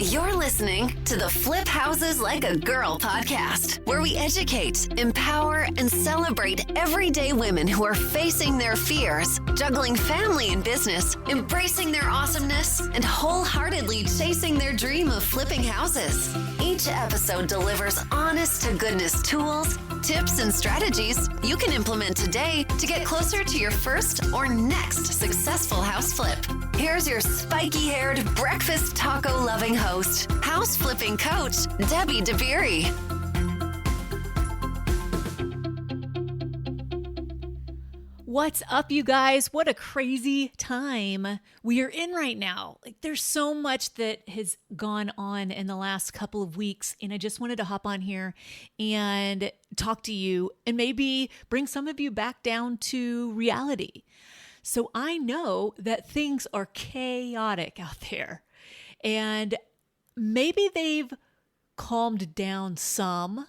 You're listening to the Flip Houses Like a Girl podcast, where we educate, empower, and celebrate everyday women who are facing their fears, juggling family and business, embracing their awesomeness, and wholeheartedly chasing their dream of flipping houses. Each episode delivers honest-to-goodness tools, tips, and strategies you can implement today to get closer to your first or next successful house flip. Here's your spiky-haired, breakfast taco-loving host, house flipping coach, Debbie DeBeery. What's up, you guys? What a crazy time we are in right now. There's so much that has gone on in the last couple of weeks, and I just wanted to hop on here and talk to you and maybe bring some of you back down to reality. So I know that things are chaotic out there, and maybe they've calmed down some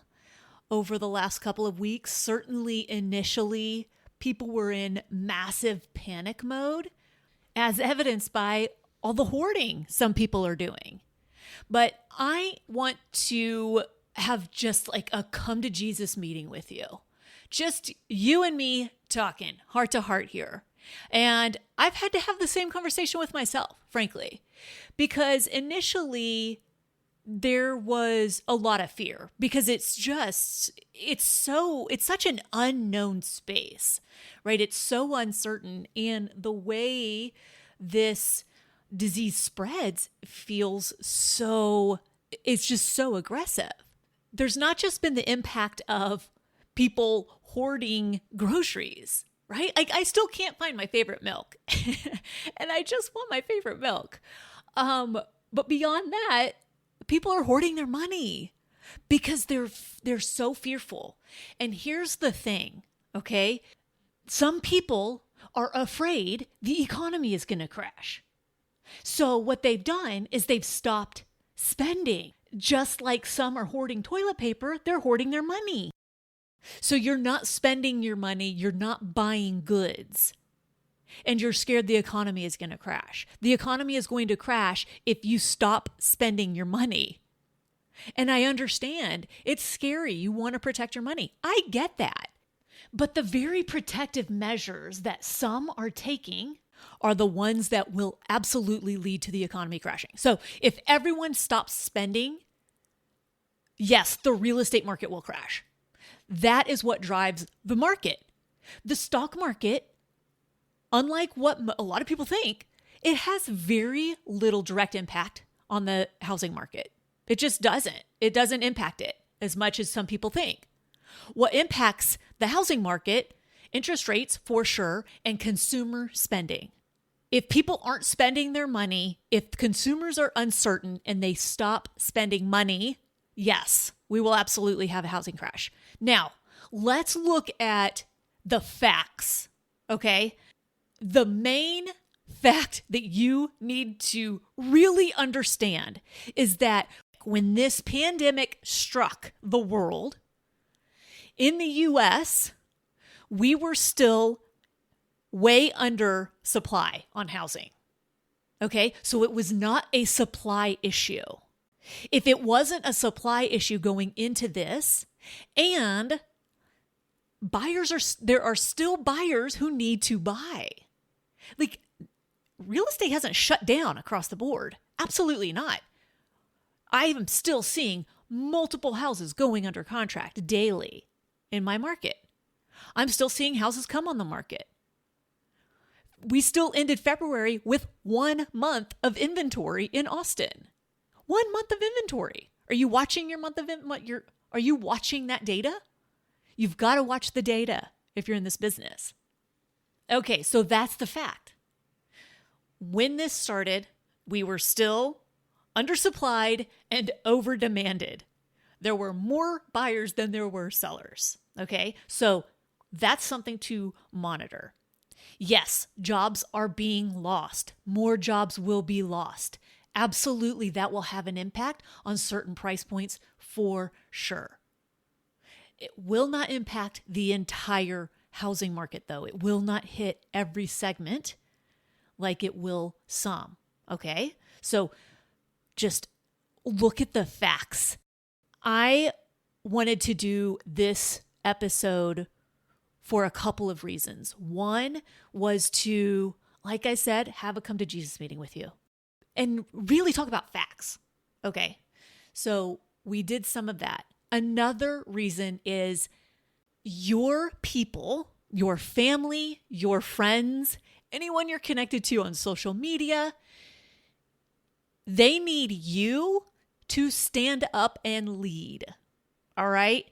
over the last couple of weeks. Certainly initially, people were in massive panic mode, as evidenced by all the hoarding some people are doing. But I want to have just like a come to Jesus meeting with you. Just you and me talking heart to heart here. And I've had to have the same conversation with myself, frankly, because initially there was a lot of fear because it's such an unknown space, right? It's so uncertain. And the way this disease spreads it's just so aggressive. There's not just been the impact of people hoarding groceries, right? I still can't find my favorite milk and I just want my favorite milk. But beyond that, people are hoarding their money because they're so fearful. And here's the thing, okay? Some people are afraid the economy is going to crash. So what they've done is they've stopped spending. Just like some are hoarding toilet paper, they're hoarding their money. So you're not spending your money, you're not buying goods, and you're scared the economy is going to crash. The economy is going to crash if you stop spending your money. And I understand it's scary. You want to protect your money. I get that. But the very protective measures that some are taking are the ones that will absolutely lead to the economy crashing. So if everyone stops spending, yes, the real estate market will crash. That is what drives the market. The stock market, unlike what a lot of people think, it has very little direct impact on the housing market. It just doesn't. It doesn't impact it as much as some people think. What impacts the housing market, interest rates for sure, and consumer spending. If people aren't spending their money, if consumers are uncertain and they stop spending money, yes, we will absolutely have a housing crash. Now, let's look at the facts, okay? The main fact that you need to really understand is that when this pandemic struck the world, in the US, we were still way under supply on housing, okay? So it was not a supply issue. If it wasn't a supply issue going into this, and there are still buyers who need to buy. Like, real estate hasn't shut down across the board. Absolutely not. I am still seeing multiple houses going under contract daily in my market. I'm still seeing houses come on the market. We still ended February with 1 month of inventory in Austin. 1 month of inventory. Are you watching your month of Are you watching that data? You've got to watch the data if you're in this business. Okay, so that's the fact. When this started, we were still undersupplied and over-demanded. There were more buyers than there were sellers. Okay, so that's something to monitor. Yes, jobs are being lost. More jobs will be lost. Absolutely, that will have an impact on certain price points for sure. It will not impact the entire housing market, though. It will not hit every segment like it will some, okay? So just look at the facts. I wanted to do this episode for a couple of reasons. One was to, like I said, have a come to Jesus meeting with you and really talk about facts. Okay, so we did some of that. Another reason is your people, your family, your friends, anyone you're connected to on social media, they need you to stand up and lead. All right?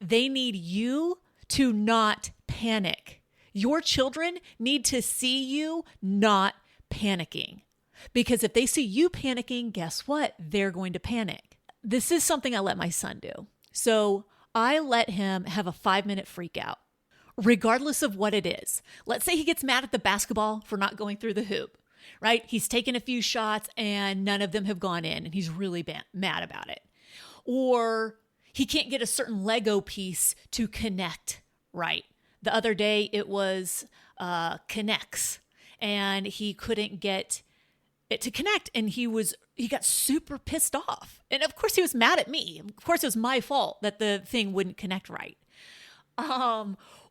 They need you to not panic. Your children need to see you not panicking. Because if they see you panicking, guess what? They're going to panic. This is something I let my son do. So I let him have a 5-minute freak out, regardless of what it is. Let's say he gets mad at the basketball for not going through the hoop, right? He's taken a few shots and none of them have gone in and he's really mad about it. Or he can't get a certain Lego piece to connect right. The other day it was connects and he couldn't get it to connect and he got super pissed off. And of course he was mad at me. Of course it was my fault that the thing wouldn't connect right.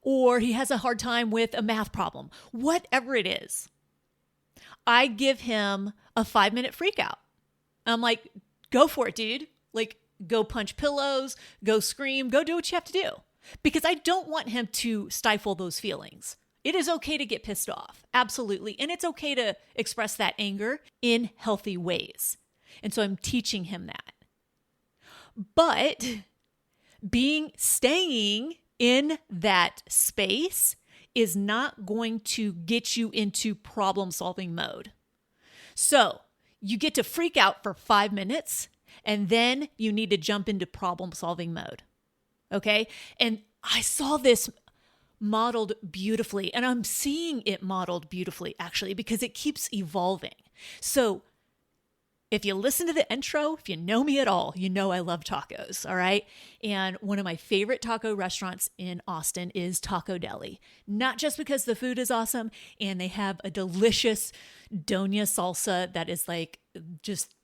Or he has a hard time with a math problem. Whatever it is, I give him a 5-minute freak out. I'm like, go for it, dude. Like, go punch pillows, go scream, go do what you have to do. Because I don't want him to stifle those feelings. It is okay to get pissed off. Absolutely. And it's okay to express that anger in healthy ways. And so I'm teaching him that. But staying in that space is not going to get you into problem-solving mode. So you get to freak out for 5 minutes, and then you need to jump into problem-solving mode. Okay? And I saw this modeled beautifully, and I'm seeing it modeled beautifully, actually, because it keeps evolving. So if you listen to the intro, if you know me at all, you know I love tacos, all right? And one of my favorite taco restaurants in Austin is Taco Deli. Not just because the food is awesome, and they have a delicious doña salsa that is like just,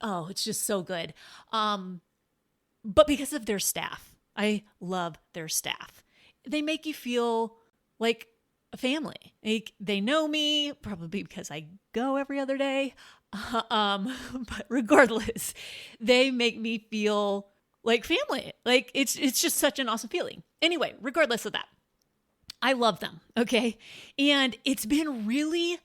oh, it's just so good. But because of their staff. I love their staff. They make you feel like a family. They know me, probably because I go every other day. But regardless, they make me feel like family. Like it's just such an awesome feeling. Anyway, regardless of that, I love them. Okay. And it's been really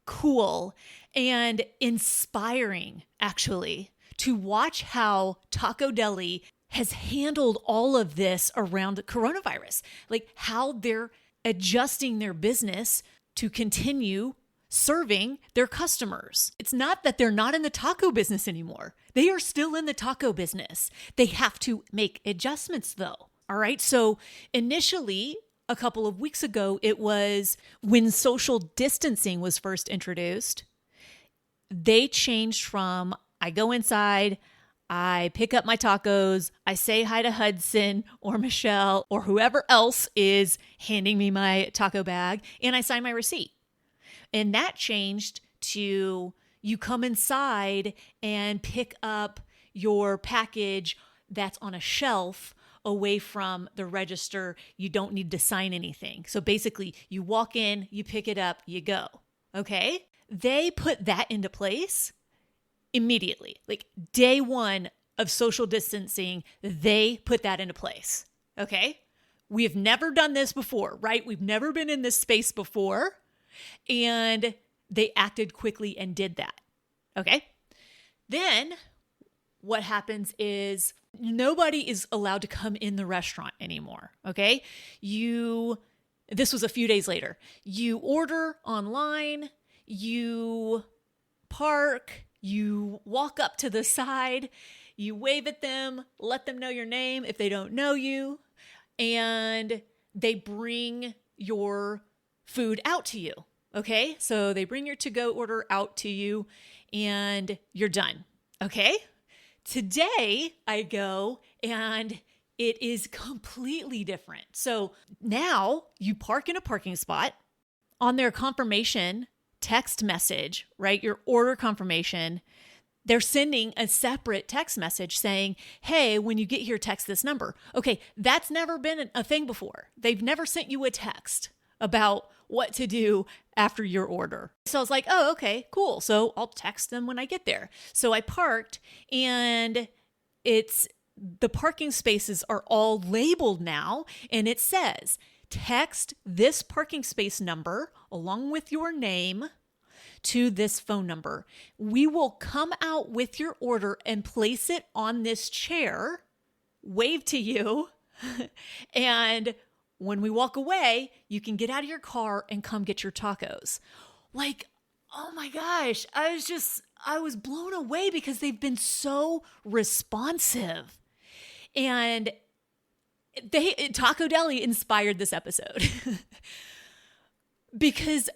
cool and inspiring, actually, to watch how Taco Deli has handled all of this around coronavirus, like how they're adjusting their business to continue serving their customers. It's not that they're not in the taco business anymore. They are still in the taco business. They have to make adjustments though. All right. So initially, a couple of weeks ago, it was when social distancing was first introduced. They changed from I go inside, I pick up my tacos, I say hi to Hudson or Michelle or whoever else is handing me my taco bag, and I sign my receipt. And that changed to you come inside and pick up your package that's on a shelf away from the register. You don't need to sign anything. So basically, you walk in, you pick it up, you go. Okay? They put that into place immediately. Like day one of social distancing, they put that into place. Okay? We have never done this before, right? We've never been in this space before. And they acted quickly and did that. Okay? Then what happens is nobody is allowed to come in the restaurant anymore. Okay? This was a few days later. You order online, you park, you walk up to the side, you wave at them, let them know your name if they don't know you, and they bring your food out to you. Okay? So they bring your to-go order out to you and you're done. Okay? Today I go and it is completely different. So now you park in a parking spot. On their confirmation text message, right? Your order confirmation, they're sending a separate text message saying, hey, when you get here, text this number. Okay, that's never been a thing before. They've never sent you a text about what to do after your order. So I was like, oh, okay, cool. So I'll text them when I get there. So I parked, and the parking spaces are all labeled now, and it says, text this parking space number along with your name to this phone number. We will come out with your order and place it on this chair, wave to you, and when we walk away, you can get out of your car and come get your tacos. Like, oh my gosh, I was blown away because they've been so responsive. And Taco Deli inspired this episode because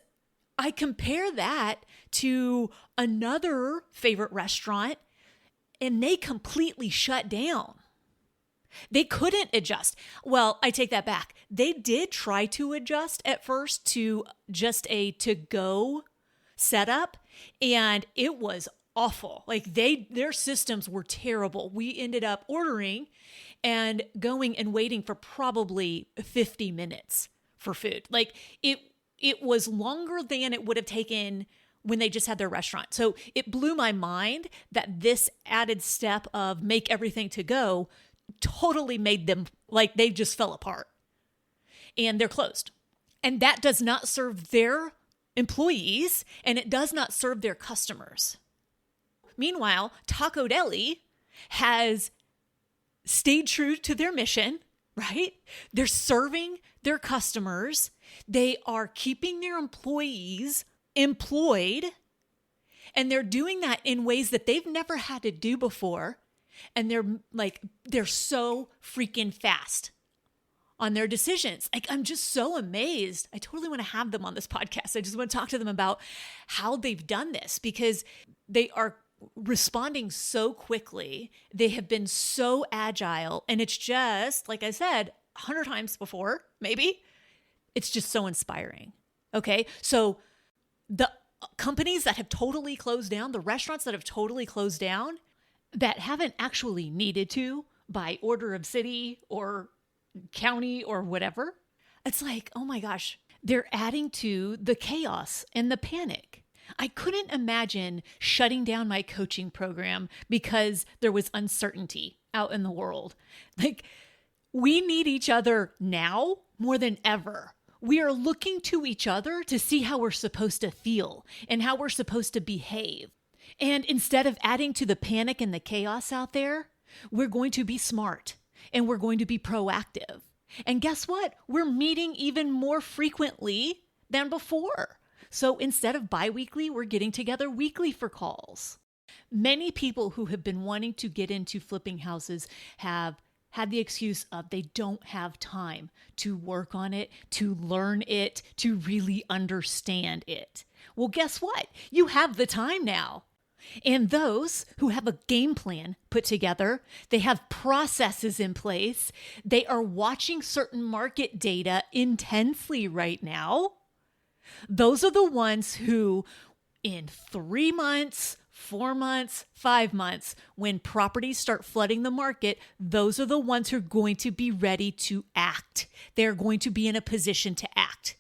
I compare that to another favorite restaurant, and they completely shut down. They couldn't adjust. Well, I take that back. They did try to adjust at first to just a to-go setup, and it was awful. Like their systems were terrible. We ended up ordering and going and waiting for probably 50 minutes for food. Like it was longer than it would have taken when they just had their restaurant. So it blew my mind that this added step of make everything to go totally made them, like, they just fell apart. And they're closed. And that does not serve their employees, and it does not serve their customers. Meanwhile, Taco Deli has stayed true to their mission, right? They're serving their customers. They are keeping their employees employed, and they're doing that in ways that they've never had to do before. And they're so freaking fast on their decisions. Like, I'm just so amazed. I totally want to have them on this podcast. I just want to talk to them about how they've done this, because they are responding so quickly. They have been so agile. And it's just, like I said, 100 times before, maybe, it's just so inspiring. Okay. So the companies that have totally closed down, the restaurants that have totally closed down, that haven't actually needed to by order of city or county or whatever, it's like, oh my gosh, they're adding to the chaos and the panic. I couldn't imagine shutting down my coaching program because there was uncertainty out in the world. Like, we need each other now more than ever. We are looking to each other to see how we're supposed to feel and how we're supposed to behave. And instead of adding to the panic and the chaos out there, we're going to be smart and we're going to be proactive. And guess what? We're meeting even more frequently than before. So instead of bi-weekly, we're getting together weekly for calls. Many people who have been wanting to get into flipping houses have had the excuse of they don't have time to work on it, to learn it, to really understand it. Well, guess what? You have the time now. And those who have a game plan put together, they have processes in place, they are watching certain market data intensely right now. Those are the ones who, in 3 months, 4 months, 5 months, when properties start flooding the market, those are the ones who are going to be ready to act. They're going to be in a position to act.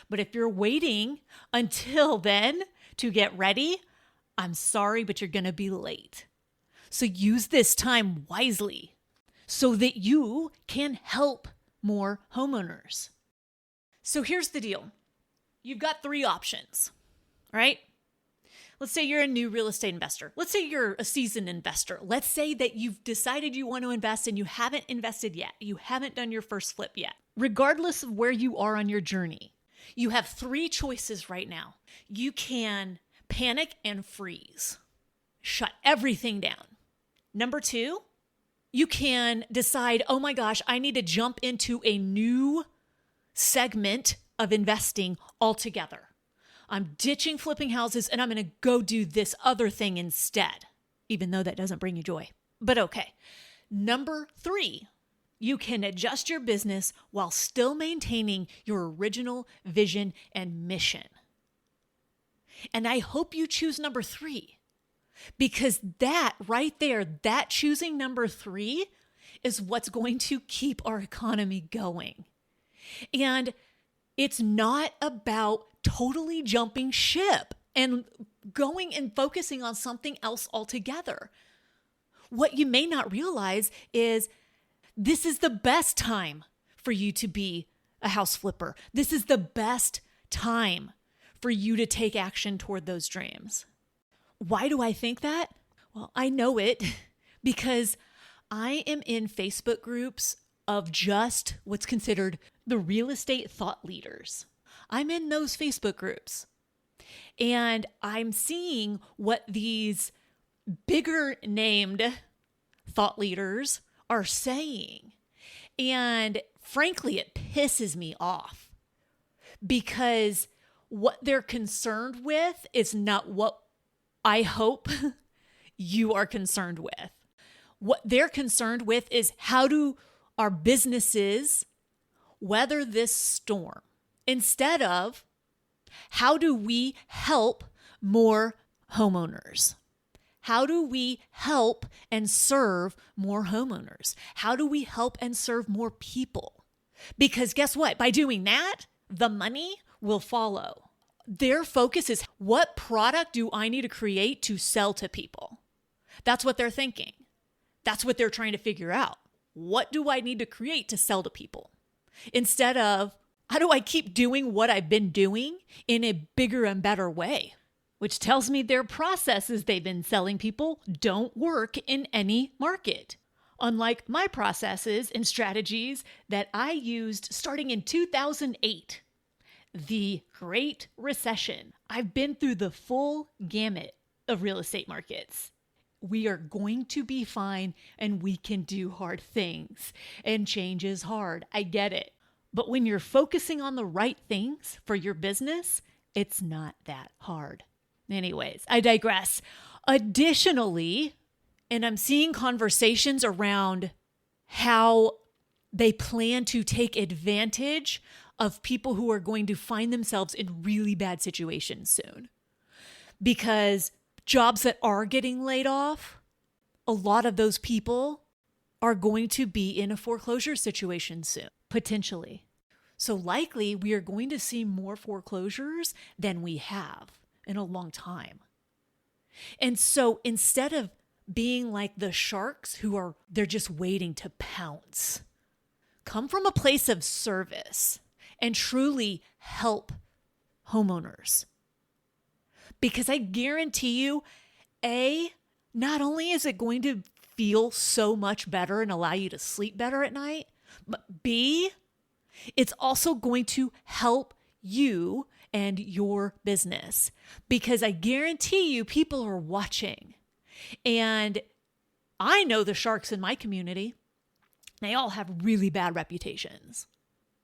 But if you're waiting until then to get ready, I'm sorry, but you're going to be late. So use this time wisely so that you can help more homeowners. So here's the deal. You've got 3 options, right? Let's say you're a new real estate investor. Let's say you're a seasoned investor. Let's say that you've decided you want to invest and you haven't invested yet. You haven't done your first flip yet. Regardless of where you are on your journey, you have 3 choices right now. You can panic and freeze. Shut everything down. Number 2, you can decide, oh my gosh, I need to jump into a new segment of investing altogether. I'm ditching flipping houses and I'm going to go do this other thing instead, even though that doesn't bring you joy. But okay. Number 3, you can adjust your business while still maintaining your original vision and mission. And I hope you choose number 3, Because that right there, that choosing number 3 is what's going to keep our economy going. And it's not about totally jumping ship and going and focusing on something else altogether. What you may not realize is this is the best time for you to be a house flipper. This is the best time for you to take action toward those dreams. Why do I think that? Well, I know it because I am in Facebook groups of just what's considered the real estate thought leaders. I'm in those Facebook groups and I'm seeing what these bigger named thought leaders are saying. And frankly, it pisses me off because what they're concerned with is not what I hope you are concerned with. What they're concerned with is how do our businesses weather this storm instead of how do we help more homeowners? How do we help and serve more homeowners? How do we help and serve more people? Because guess what? By doing that, the money will follow. Their focus is what product do I need to create to sell to people? That's what they're thinking. That's what they're trying to figure out. What do I need to create to sell to people? Instead of, how do I keep doing what I've been doing in a bigger and better way? Which tells me their processes they've been selling people don't work in any market. Unlike my processes and strategies that I used starting in 2008, the Great Recession. I've been through the full gamut of real estate markets. We are going to be fine and we can do hard things. And change is hard. I get it. But when you're focusing on the right things for your business, it's not that hard. Anyways, I digress. Additionally, and I'm seeing conversations around how they plan to take advantage of people who are going to find themselves in really bad situations soon. Because jobs that are getting laid off, a lot of those people are going to be in a foreclosure situation soon, potentially. So likely we are going to see more foreclosures than we have in a long time. And so instead of being like the sharks they're just waiting to pounce, come from a place of service and truly help homeowners. Because I guarantee you, A, not only is it going to feel so much better and allow you to sleep better at night, but B, it's also going to help you and your business. Because I guarantee you, people are watching. And I know the sharks in my community. They all have really bad reputations.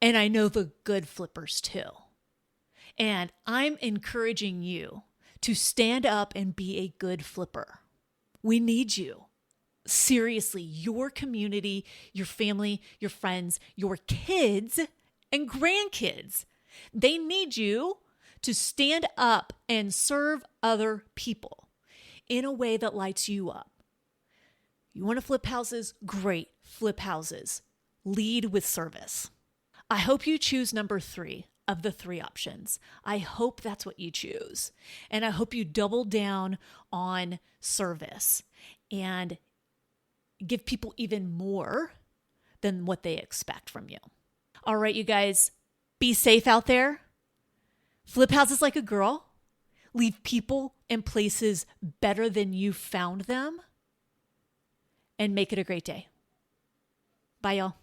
And I know the good flippers too. And I'm encouraging you to stand up and be a good flipper. We need you. Seriously, your community, your family, your friends, your kids, and grandkids, they need you to stand up and serve other people in a way that lights you up. You want to flip houses? Great, flip houses. Lead with service. I hope you choose number 3 of the 3 options. I hope that's what you choose. And I hope you double down on service and give people even more than what they expect from you. All right, you guys, be safe out there. Flip houses like a girl. Leave people and places better than you found them. And make it a great day. Bye, y'all.